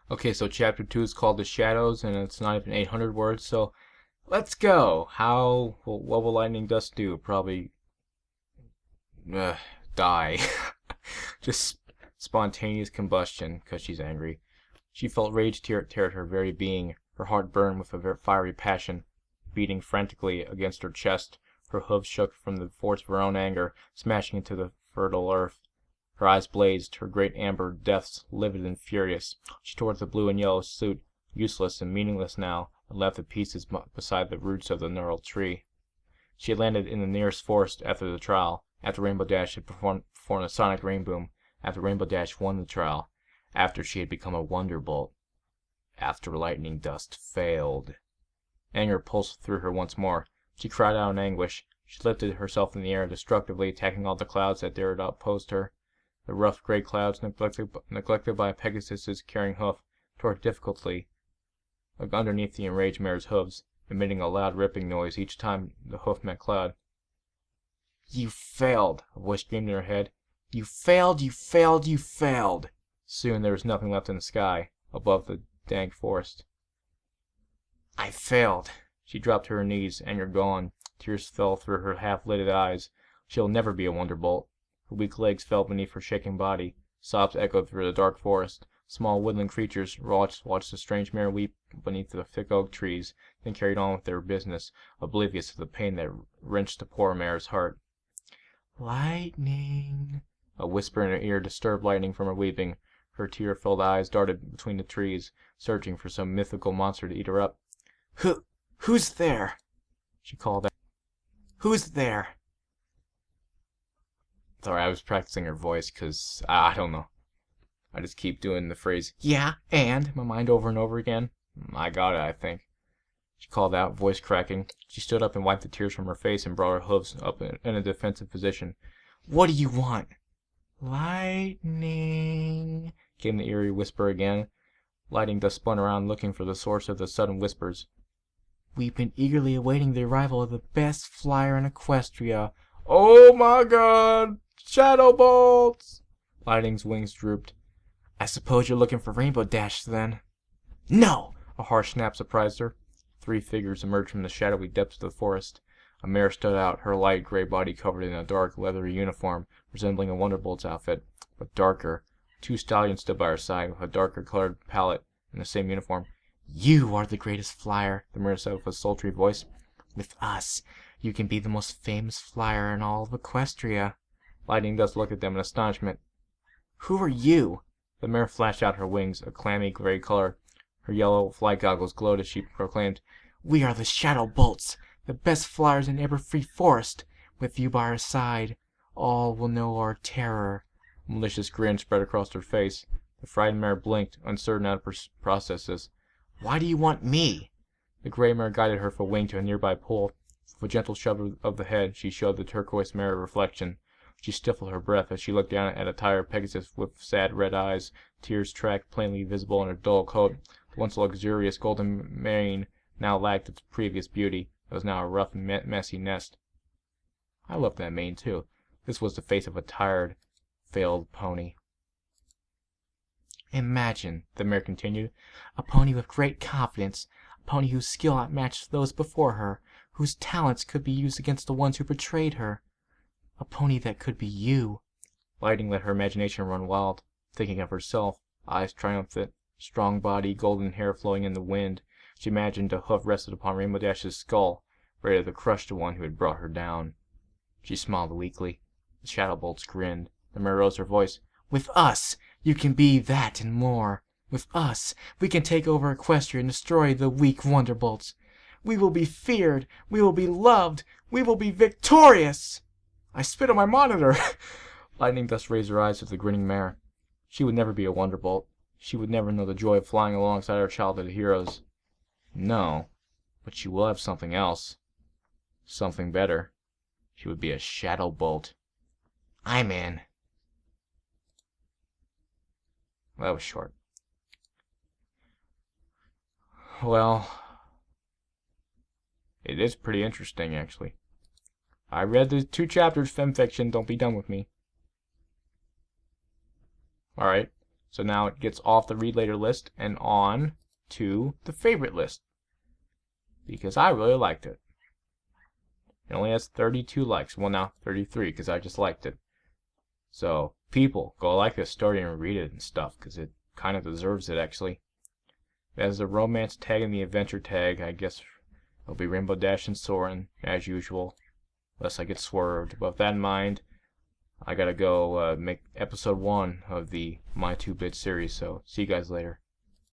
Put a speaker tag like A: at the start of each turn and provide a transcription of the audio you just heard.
A: Okay, so chapter 2 is called The Shadows, and it's not even 800 words, so let's go. What will Lightning Dust do? Probably uh, die. Just spontaneous combustion, because she's angry. She felt rage tear at her very being. Her heart burned with a fiery passion, beating frantically against her chest. Her hooves shook from the force of her own anger, smashing into the fertile earth. Her eyes blazed, her great amber depths livid and furious. She tore at the blue and yellow suit, useless and meaningless now, and left the pieces beside the roots of the gnarled tree. She had landed in the nearest forest after the trial, after Rainbow Dash had performed a sonic rain boom, after Rainbow Dash won the trial, after she had become a Wonderbolt, after Lightning Dust failed. Anger pulsed through her once more. She cried out in anguish. She lifted herself in the air, destructively attacking all the clouds that dared oppose her. The rough gray clouds, neglected by Pegasus's carrying hoof, tore difficultly underneath the enraged mare's hooves, emitting a loud ripping noise each time the hoof met cloud. "You failed!" a voice screamed in her head. "You failed! You failed! You failed!" Soon there was nothing left in the sky, above the dank forest. "I failed!" She dropped to her knees, anger gone. Tears fell through her half-lidded eyes. She'll never be a Wonderbolt. Her weak legs fell beneath her shaking body. Sobs echoed through the dark forest. Small woodland creatures watched the strange mare weep beneath the thick oak trees, then carried on with their business, oblivious of the pain that wrenched the poor mare's heart. "Lightning!" A whisper in her ear disturbed Lightning from her weeping. Her tear-filled eyes darted between the trees, searching for some mythical monster to eat her up. Who's there?" she called out. "Who's there?" Sorry, I was practicing her voice because I don't know. I just keep doing the phrase, "yeah, and," in my mind over and over again. I got it, I think. She called out, voice cracking. She stood up and wiped the tears from her face and brought her hooves up in a defensive position. "What do you want?" "Lightning," came the eerie whisper again. Lightning Dust spun around, looking for the source of the sudden whispers. "We've been eagerly awaiting the arrival of the best flyer in Equestria." "Oh my God! Shadow bolts!" Lightning's wings drooped. "I suppose you're looking for Rainbow Dash, then?" "No!" A harsh snap surprised her. 3 figures emerged from the shadowy depths of the forest. A mare stood out, her light gray body covered in a dark, leathery uniform, resembling a Wonderbolt's outfit, but darker. 2 stallions stood by her side, with a darker colored palette, in the same uniform. "You are the greatest flyer," the mare said with a sultry voice. "With us, you can be the most famous flyer in all of Equestria." Lightning Dust looked at them in astonishment. "Who are you?" The mare flashed out her wings, a clammy gray color. Her yellow flight goggles glowed as she proclaimed, "We are the Shadow Bolts, the best flyers in Everfree Forest. With you by our side, all will know our terror." A malicious grin spread across her face. The frightened mare blinked, uncertain how to process this. "Why do you want me?" The gray mare guided her for wing to a nearby pool. With a gentle shove of the head, she showed the turquoise mirror reflection. She stifled her breath as she looked down at a tired Pegasus with sad red eyes, tears tracked plainly visible in her dull coat. The once luxurious golden mane now lacked its previous beauty. It was now a rough and messy nest. I loved that mane, too. This was the face of a tired, failed pony. "Imagine," the mare continued, "a pony with great confidence, a pony whose skill outmatched those before her, whose talents could be used against the ones who betrayed her. A pony that could be you." Lightning let her imagination run wild, thinking of herself, eyes triumphant, strong body, golden hair flowing in the wind. She imagined a hoof rested upon Rainbow Dash's skull, ready to crush the one who had brought her down. She smiled weakly. The Shadow Bolts grinned. The mare rose her voice. "With us, you can be that and more. With us, we can take over Equestria and destroy the weak Wonderbolts. We will be feared. We will be loved. We will be victorious." I spit on my monitor. Lightning Dust raised her eyes to the grinning mare. She would never be a Wonderbolt. She would never know the joy of flying alongside her childhood heroes. No, but she will have something else. Something better. She would be a Shadow Bolt. I'm in. That was short. Well, it is pretty interesting, actually. I read the 2 chapters, fanfiction, don't be done with me. Alright, So now it gets off the read later list and on to the favorite list, because I really liked it. It only has 32 likes. Well, now 33 because I just liked it. So people, go like this story and read it and stuff, because it kind of deserves it actually. It has the romance tag and the adventure tag. I guess it'll be Rainbow Dash and Soren as usual, unless I get swerved. But with that in mind, I gotta go make episode 1 of the My 2-Bit series. So see you guys later.